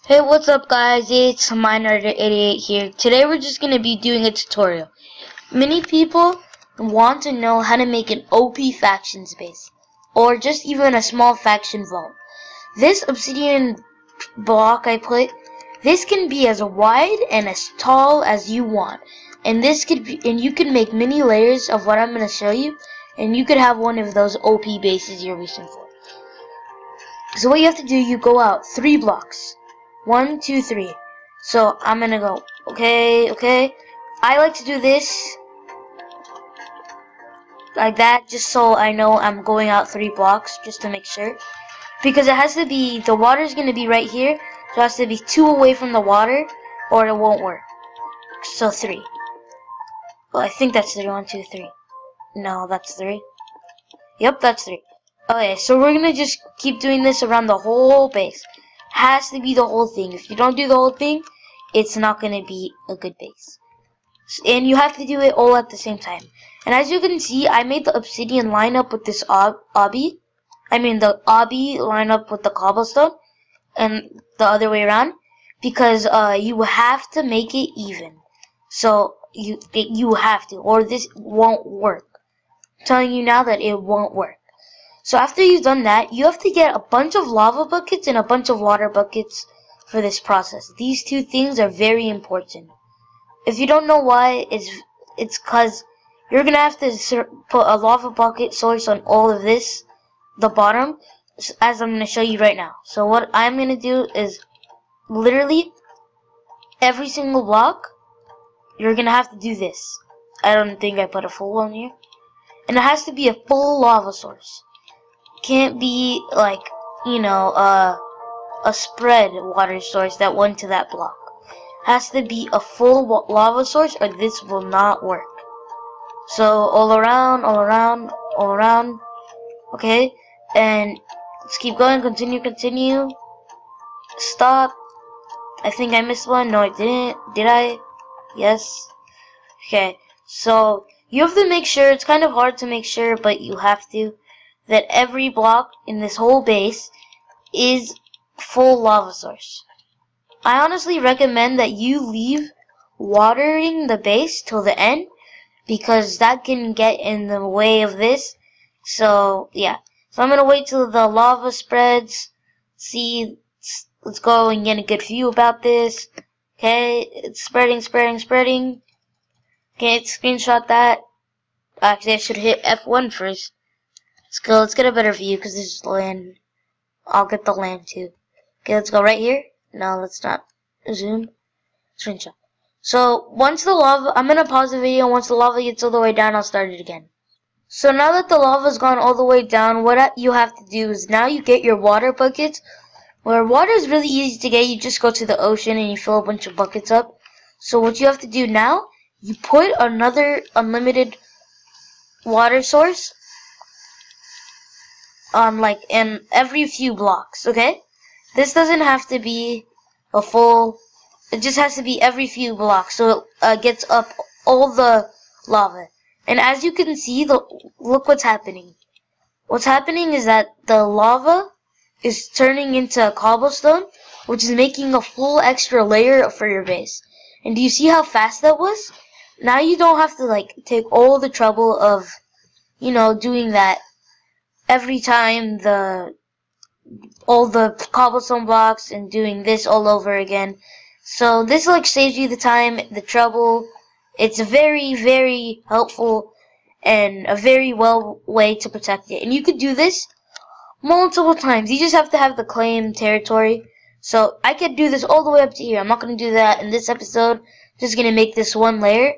Hey, what's up guys? It's Miner88 here. Today we're just going to be doing a tutorial. Many people want to know how to make an OP faction space, or just even a small faction vault. This obsidian block I put, this can be as wide and as tall as you want. And you can make many layers of what I'm going to show you, and you could have one of those OP bases you're wishing for. So what you have to do, you go out 3 blocks. 1, 2, 3. So I'm gonna go, okay. I like to do this like that, just so I know I'm going out 3 blocks, just to make sure. Because it has to be, the water's gonna be right here, so it has to be 2 away from the water, or it won't work. So 3. Well, I think that's 3. 1, 2, 3. No, that's 3. Yep, that's 3. Okay, so we're gonna just keep doing this around the whole base. Has to be the whole thing. If you don't do the whole thing, it's not going to be a good base. And you have to do it all at the same time. And as you can see, I made the obsidian line up with this obby. I mean the obby line up with the cobblestone. And the other way around. Because you have to make it even. So you have to. Or this won't work. I'm telling you now that it won't work. So after you've done that, you have to get a bunch of lava buckets and a bunch of water buckets for this process. These 2 things are very important. If you don't know why, it's because you're going to have to put a lava bucket source on all of this, the bottom, as I'm going to show you right now. So what I'm going to do is literally every single block, you're going to have to do this. I don't think I put a full one here. And it has to be a full lava source. Can't be like, you know, a spread water source that went to that block. Has to be a full lava source, or this will not work. So all around. Okay, and let's keep going. Continue. Stop. I think I missed one. No, I didn't. Did I? Yes. Okay. So you have to make sure. It's kind of hard to make sure, but you have to. That every block in this whole base is full lava source. I honestly recommend that you leave watering the base till the end, because that can get in the way of this. So yeah, so I'm gonna wait till the lava spreads. See, let's go and get a good view about this. Okay, it's spreading. Okay, screenshot that. Actually, I should hit F1 first. Let's get a better view, because this is land. I'll get the land too. Okay, let's go right here. No, let's not. Zoom. Screenshot. So, once the lava, I'm going to pause the video. Once the lava gets all the way down, I'll start it again. So now that the lava's gone all the way down, what you have to do is now you get your water buckets. Where water is really easy to get, you just go to the ocean and you fill a bunch of buckets up. So what you have to do now, you put another unlimited water source on in every few blocks, okay? This doesn't have to be a full, it just has to be every few blocks, so it gets up all the lava. And as you can see, look what's happening. What's happening is that the lava is turning into cobblestone, which is making a full extra layer for your base. And do you see how fast that was? Now you don't have to take all the trouble of, doing that every time all the cobblestone blocks and doing this all over again. So this saves you the time, the trouble. It's very, very helpful and a very well way to protect it. And you could do this multiple times. You just have to have the claim territory. So I could do this all the way up to here. I'm not going to do that in this episode. Just going to make this 1 layer.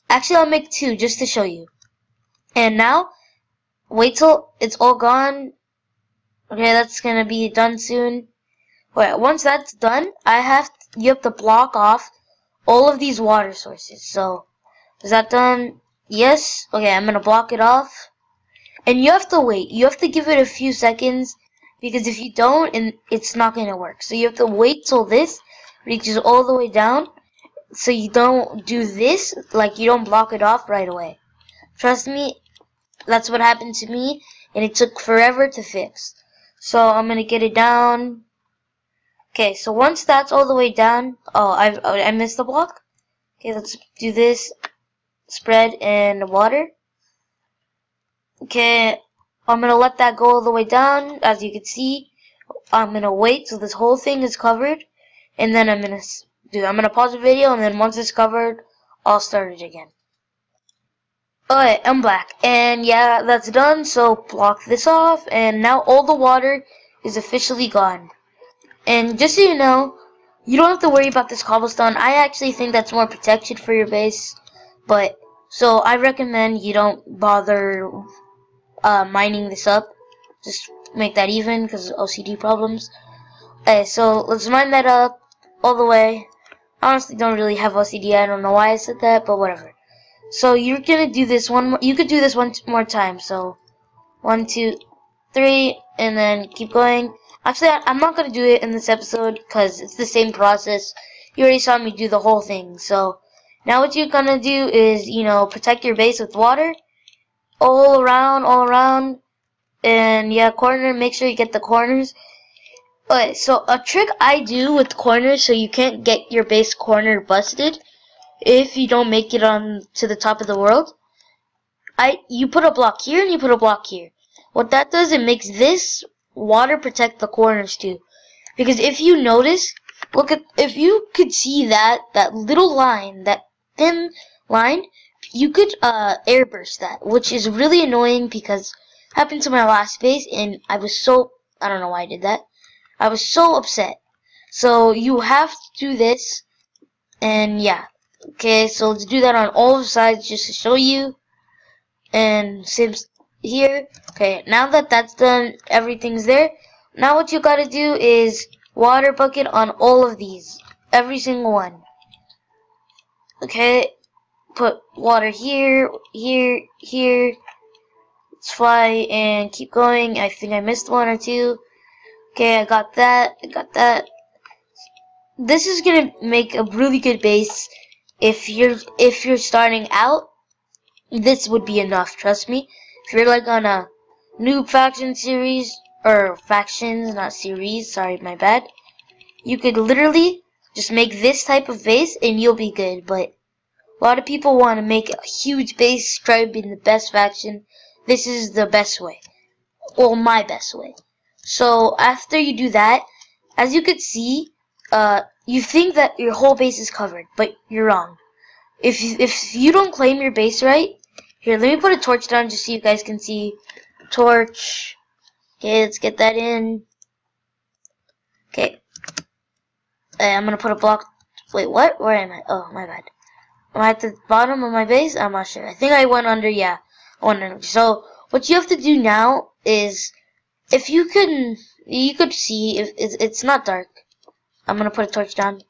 Actually, I'll make 2 just to show you. And now, wait till it's all gone. Okay, that's gonna be done soon. Alright, once that's done, you have to block off all of these water sources. So, is that done? Yes. Okay, I'm gonna block it off. And you have to wait. You have to give it a few seconds, because if you don't, it's not gonna work. So you have to wait till this reaches all the way down, so you don't do this, you don't block it off right away. Trust me, that's what happened to me, and it took forever to fix. So I'm going to get it down. Okay, so once that's all the way down, oh, I missed the block. Okay, let's do this. Spread and water. Okay, I'm gonna let that go all the way down. As you can see, I'm gonna wait till this whole thing is covered, and then I'm gonna pause the video, and then once it's covered, I'll start it again. Alright, I'm back, and yeah, that's done. So block this off, and now all the water is officially gone. And just so you know, you don't have to worry about this cobblestone. I actually think that's more protection for your base, but so I recommend you don't bother mining this up. Just make that even because OCD problems. Okay, so let's mine that up all the way. I honestly don't really have OCD. I don't know why I said that, but whatever. So you're gonna do this one more. You could do this one more time. So 1, 2, 3, and then keep going. Actually, I'm not gonna do it in this episode because it's the same process. You already saw me do the whole thing. So now what you're gonna do is, protect your base with water all around, and yeah, make sure you get the corners. Okay, so a trick I do with corners so you can't get your base corner busted if you don't make it on to the top of the world. You put a block here and you put a block here. What that does, it makes this water protect the corners too. Because if you notice, if you could see that little line, that thin line, you could airburst that, which is really annoying because it happened to my last base, and I don't know why I did that. I was so upset. So you have to do this, and yeah. Okay, so let's do that on all sides just to show you. And same here. Okay, now that that's done, everything's there. Now what you gotta do is water bucket on all of these. Every single one. Okay, put water here, here, here. Let's fly and keep going. I think I missed one or two. Okay, I got that. This is gonna make a really good base. If you're starting out, this would be enough, trust me. If you're like on a noob faction series, or factions, not series, sorry, my bad, you could literally just make this type of base and you'll be good. But a lot of people want to make a huge base, try to be the best faction. This is the best way. Well, my best way. So after you do that, as you could see, you think that your whole base is covered, but you're wrong. If you don't claim your base right, here, let me put a torch down just so you guys can see. Torch. Okay, let's get that in. Okay. I'm gonna put a block. Wait, what? Where am I? Oh, my bad. Am I at the bottom of my base? I'm not sure. I think I went under. Yeah, I went under. So what you have to do now is, if you could see if it's not dark. I'm gonna put a torch down.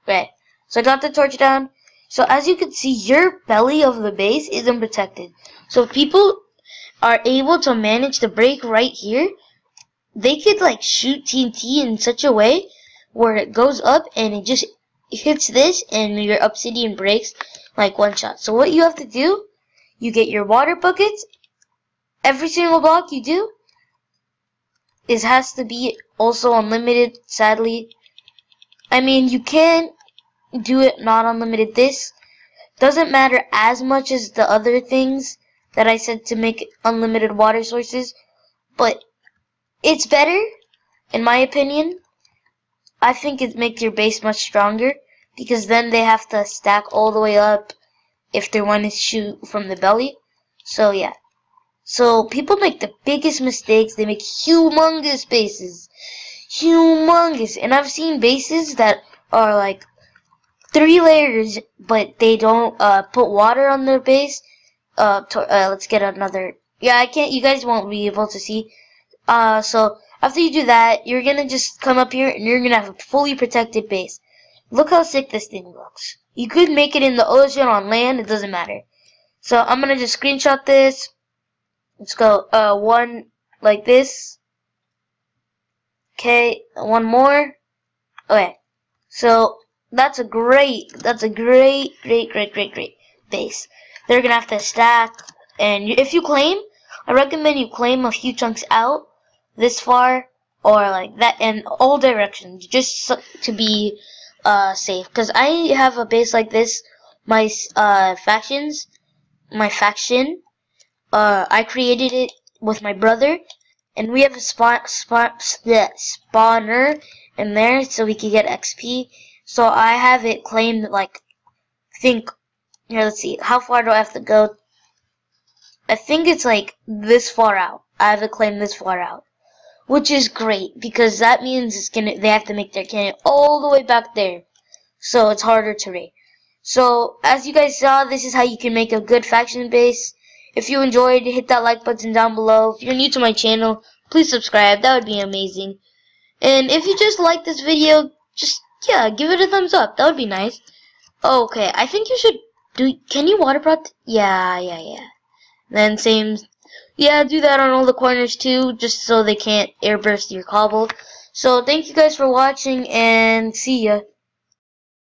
Right. So I got the torch down. So as you can see, your belly of the base isn't protected. So if people are able to manage to break right here, they could like shoot TNT in such a way where it goes up and it just hits this and your obsidian breaks like one shot. So what you have to do, you get your water buckets. Every single block you do has to be also unlimited, sadly. I mean, you can do it not unlimited. This doesn't matter as much as the other things that I said to make unlimited water sources, but it's better, in my opinion. I think it makes your base much stronger, because then they have to stack all the way up if they want to shoot from the belly. So yeah. So people make the biggest mistakes. They make humongous bases. Humongous. And I've seen bases that are like 3 layers, but they don't put water on their base. Let's get another. Yeah, I can't. You guys won't be able to see. So after you do that, you're gonna just come up here and you're gonna have a fully protected base. Look how sick this thing looks. You could make it in the ocean, on land, it doesn't matter. So I'm gonna just screenshot this. Let's go one like this. Okay, one more. Okay, so that's a great base. They're gonna have to stack, and if you claim, I recommend you claim a few chunks out, this far or like that in all directions, just to be safe. Because I have a base like this. My my faction, I created it with my brother, and we have a spawner in there so we can get XP. So I have it claimed, like, here, let's see, how far do I have to go? I think it's like this far out. I have it claimed this far out, which is great because that means they have to make their canyon all the way back there, so it's harder to raid. So as you guys saw, this is how you can make a good faction base. If you enjoyed, hit that like button down below. If you're new to my channel, please subscribe. That would be amazing. And if you just like this video, just, yeah, give it a thumbs up. That would be nice. Okay, I think you should can you water prot? Yeah. Then same, yeah, do that on all the corners too, just so they can't airburst your cobble. So thank you guys for watching, and see ya.